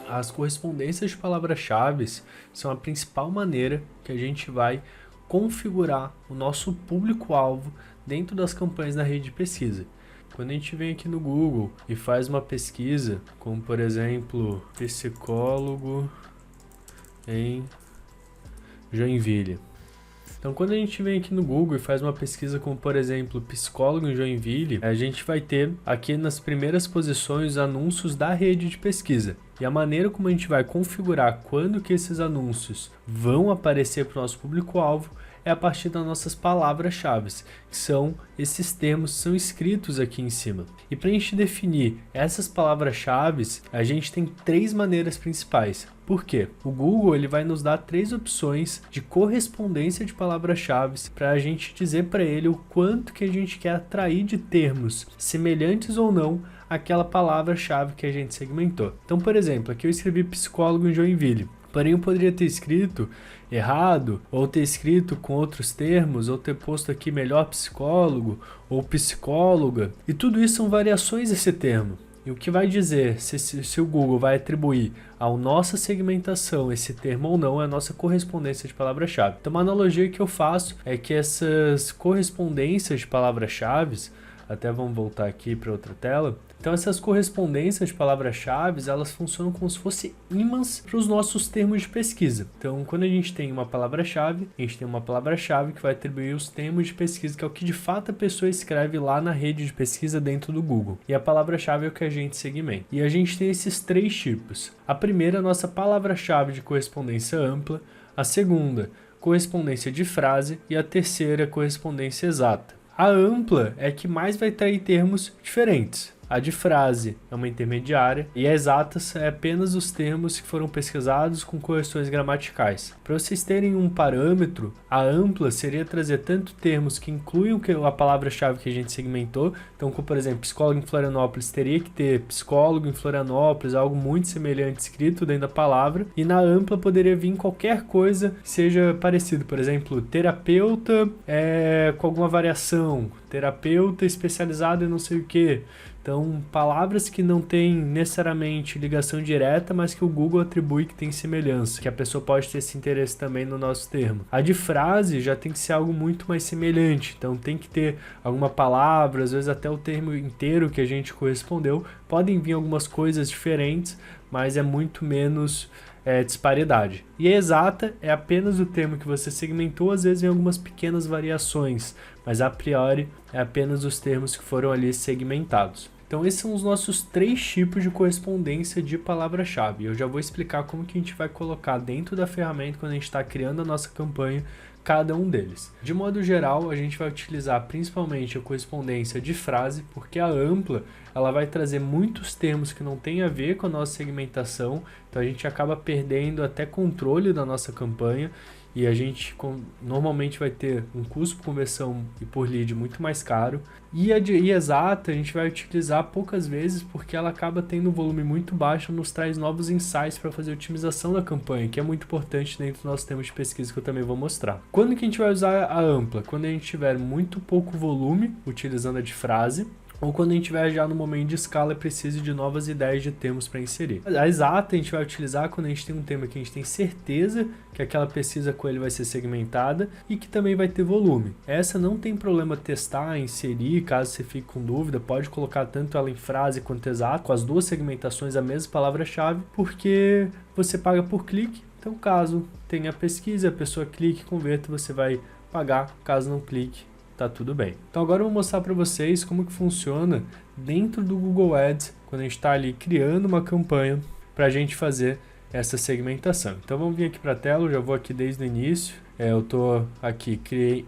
As correspondências de palavras-chave são a principal maneira que a gente vai configurar o nosso público-alvo dentro das campanhas da rede de pesquisa. Quando a gente vem aqui no Google e faz uma pesquisa, como por exemplo, psicólogo em Joinville. Então, quando a gente vem aqui no Google e faz uma pesquisa como, por exemplo, psicólogo em Joinville, a gente vai ter aqui nas primeiras posições os anúncios da rede de pesquisa. E a maneira como a gente vai configurar quando que esses anúncios vão aparecer para o nosso público-alvo é a partir das nossas palavras-chave, que são esses termos que são escritos aqui em cima. E para a gente definir essas palavras-chave, a gente tem três maneiras principais. Por quê? O Google ele vai nos dar três opções de correspondência de palavras-chave para a gente dizer para ele o quanto que a gente quer atrair de termos semelhantes ou não àquela palavra-chave que a gente segmentou. Então, por exemplo, aqui eu escrevi psicólogo em Joinville. Porém, eu poderia ter escrito errado, ou ter escrito com outros termos, ou ter posto aqui melhor psicólogo, ou psicóloga. E tudo isso são variações desse termo. E o que vai dizer se o Google vai atribuir à nossa segmentação esse termo ou não é a nossa correspondência de palavra-chave. Então, uma analogia que eu faço é que essas correspondências de palavras-chave, até vamos voltar aqui para outra tela. Então essas correspondências de palavras-chave, elas funcionam como se fossem ímãs para os nossos termos de pesquisa. Então quando a gente tem uma palavra-chave, a gente tem uma palavra-chave que vai atribuir os termos de pesquisa, que é o que de fato a pessoa escreve lá na rede de pesquisa dentro do Google. E a palavra-chave é o que a gente segmenta. E a gente tem esses três tipos. A primeira é a nossa palavra-chave de correspondência ampla, a segunda, correspondência de frase, e a terceira, correspondência exata. A ampla é que mais vai trair termos diferentes. A de frase é uma intermediária e a exata é apenas os termos que foram pesquisados com correções gramaticais. Para vocês terem um parâmetro, a ampla seria trazer tanto termos que incluem a palavra-chave que a gente segmentou. Então, como por exemplo, psicólogo em Florianópolis, teria que ter psicólogo em Florianópolis, algo muito semelhante escrito dentro da palavra. E na ampla poderia vir qualquer coisa que seja parecido. Por exemplo, terapeuta com alguma variação, terapeuta especializado em não sei o que. Então, palavras que não têm necessariamente ligação direta, mas que o Google atribui que tem semelhança, que a pessoa pode ter esse interesse também no nosso termo. A de frase já tem que ser algo muito mais semelhante, então tem que ter alguma palavra, às vezes até o termo inteiro que a gente correspondeu. Podem vir algumas coisas diferentes, mas é muito menos disparidade. E a exata é apenas o termo que você segmentou, às vezes em algumas pequenas variações, mas a priori é apenas os termos que foram ali segmentados. Então esses são os nossos três tipos de correspondência de palavra-chave. Eu já vou explicar como que a gente vai colocar dentro da ferramenta quando a gente está criando a nossa campanha, cada um deles. De modo geral, a gente vai utilizar principalmente a correspondência de frase, porque a ampla ela vai trazer muitos termos que não tem a ver com a nossa segmentação, então a gente acaba perdendo até controle da nossa campanha e a gente normalmente vai ter um custo por conversão e por lead muito mais caro. E a de exata a gente vai utilizar poucas vezes porque ela acaba tendo um volume muito baixo, nos traz novos insights para fazer a otimização da campanha, que é muito importante dentro do nosso tema de pesquisa que eu também vou mostrar. Quando que a gente vai usar a ampla? Quando a gente tiver muito pouco volume, utilizando a de frase, ou quando a gente vai já no momento de escala e precisa de novas ideias de termos para inserir. A exata a gente vai utilizar quando a gente tem um tema que a gente tem certeza que aquela pesquisa com ele vai ser segmentada e que também vai ter volume. Essa não tem problema testar, inserir, caso você fique com dúvida, pode colocar tanto ela em frase quanto exata, com as duas segmentações a mesma palavra-chave, porque você paga por clique, então caso tenha pesquisa, a pessoa clique e converta, você vai pagar, caso não clique, tá tudo bem. Então agora eu vou mostrar para vocês como que funciona dentro do Google Ads, quando a gente está ali criando uma campanha para a gente fazer essa segmentação. Então vamos vir aqui para a tela, eu já vou aqui desde o início. Eu tô aqui,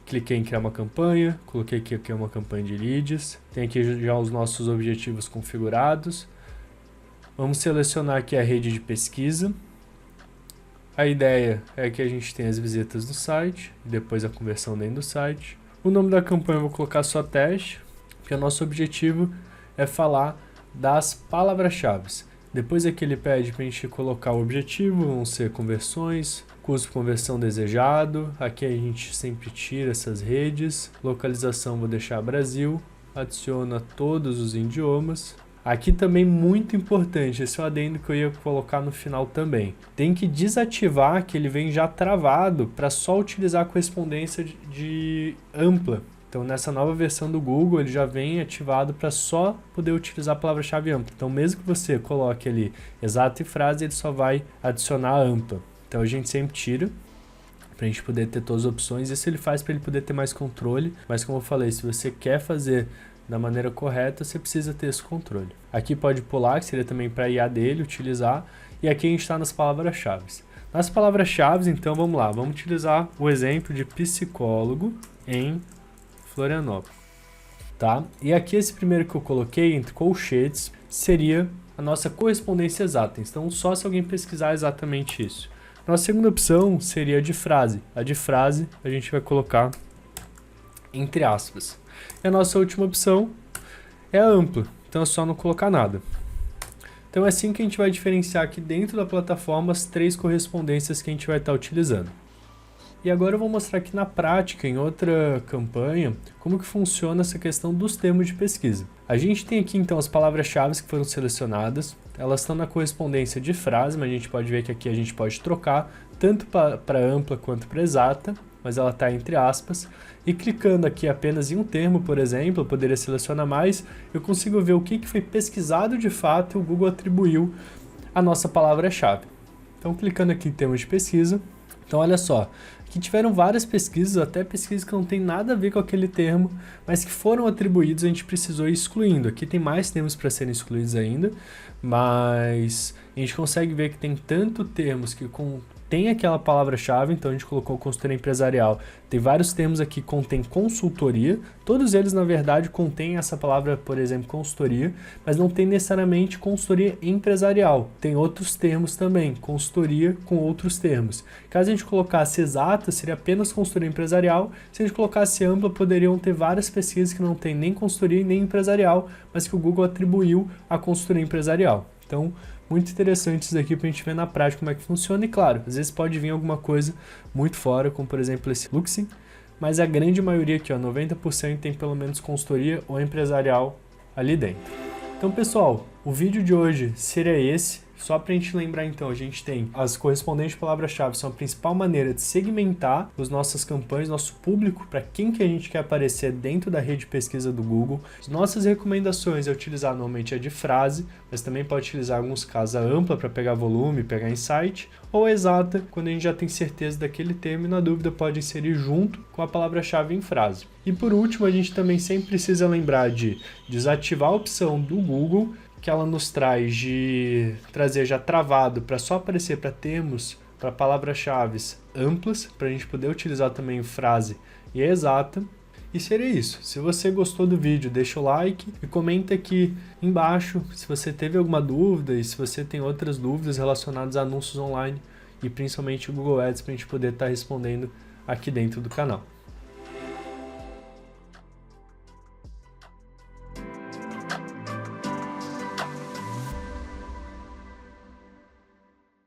cliquei em criar uma campanha, coloquei aqui uma campanha de leads, tem aqui já os nossos objetivos configurados. Vamos selecionar aqui a rede de pesquisa. A ideia é que a gente tenha as visitas do site, e depois a conversão dentro do site. O nome da campanha eu vou colocar só teste, porque o nosso objetivo é falar das palavras-chave. Depois aqui ele pede para a gente colocar o objetivo, vão ser conversões, custo de conversão desejado, aqui a gente sempre tira essas redes, localização vou deixar Brasil, adiciona todos os idiomas, Aqui também muito importante, esse é o adendo que eu ia colocar no final também. Tem que desativar que ele vem já travado para só utilizar a correspondência de ampla. Então nessa nova versão do Google ele já vem ativado para só poder utilizar a palavra-chave ampla. Então mesmo que você coloque ali exato e frase, ele só vai adicionar a ampla. Então a gente sempre tira para a gente poder ter todas as opções. Isso ele faz para ele poder ter mais controle, mas como eu falei, se você quer fazer da maneira correta, você precisa ter esse controle. Aqui pode pular, que seria também para a IA dele utilizar, e aqui a gente está nas palavras-chave. Nas palavras-chave, então vamos lá, vamos utilizar o exemplo de psicólogo em Florianópolis, tá? E aqui esse primeiro que eu coloquei entre colchetes seria a nossa correspondência exata, então só se alguém pesquisar exatamente isso. Nossa segunda opção seria a de frase. A de frase a gente vai colocar entre aspas. E a nossa última opção é a ampla, então é só não colocar nada. Então é assim que a gente vai diferenciar aqui dentro da plataforma as 3 correspondências que a gente vai estar utilizando. E agora eu vou mostrar aqui na prática, em outra campanha, como que funciona essa questão dos termos de pesquisa. A gente tem aqui então as palavras-chave que foram selecionadas, elas estão na correspondência de frase, mas a gente pode ver que aqui a gente pode trocar tanto para ampla quanto para exata, mas ela está entre aspas, e clicando aqui apenas em um termo, por exemplo, eu poderia selecionar mais, eu consigo ver o que foi pesquisado de fato e o Google atribuiu a nossa palavra-chave. Então clicando aqui em termos de pesquisa, então olha só, aqui tiveram várias pesquisas, até pesquisas que não tem nada a ver com aquele termo, mas que foram atribuídos, a gente precisou ir excluindo. Aqui tem mais termos para serem excluídos ainda, mas a gente consegue ver que tem tanto termos que tem aquela palavra-chave, então a gente colocou consultoria empresarial. Tem vários termos aqui que contém consultoria, todos eles na verdade contêm essa palavra, por exemplo, consultoria, mas não tem necessariamente consultoria empresarial. Tem outros termos também, consultoria com outros termos. Caso a gente colocasse exata, seria apenas consultoria empresarial. Se a gente colocasse ampla, poderiam ter várias pesquisas que não tem nem consultoria nem empresarial, mas que o Google atribuiu à consultoria empresarial. Então, muito interessante isso aqui para a gente ver na prática como é que funciona. E claro, às vezes pode vir alguma coisa muito fora, como por exemplo esse Luxing, mas a grande maioria aqui, ó, 90% tem pelo menos consultoria ou empresarial ali dentro. Então pessoal, o vídeo de hoje seria esse. Só para a gente lembrar então, a gente tem as correspondentes palavras-chave, são a principal maneira de segmentar as nossas campanhas, nosso público, para quem que a gente quer aparecer dentro da rede de pesquisa do Google. As nossas recomendações é utilizar normalmente a de frase, mas também pode utilizar em alguns casos a ampla para pegar volume, pegar insight, ou a exata, quando a gente já tem certeza daquele termo e na dúvida pode inserir junto com a palavra-chave em frase. E por último, a gente também sempre precisa lembrar de desativar a opção do Google, que ela nos traz de trazer já travado para só aparecer para termos, para palavras-chave amplas, para a gente poder utilizar também frase e exata. E seria isso. Se você gostou do vídeo, deixa o like e comenta aqui embaixo se você teve alguma dúvida e se você tem outras dúvidas relacionadas a anúncios online e principalmente o Google Ads para a gente poder estar respondendo aqui dentro do canal.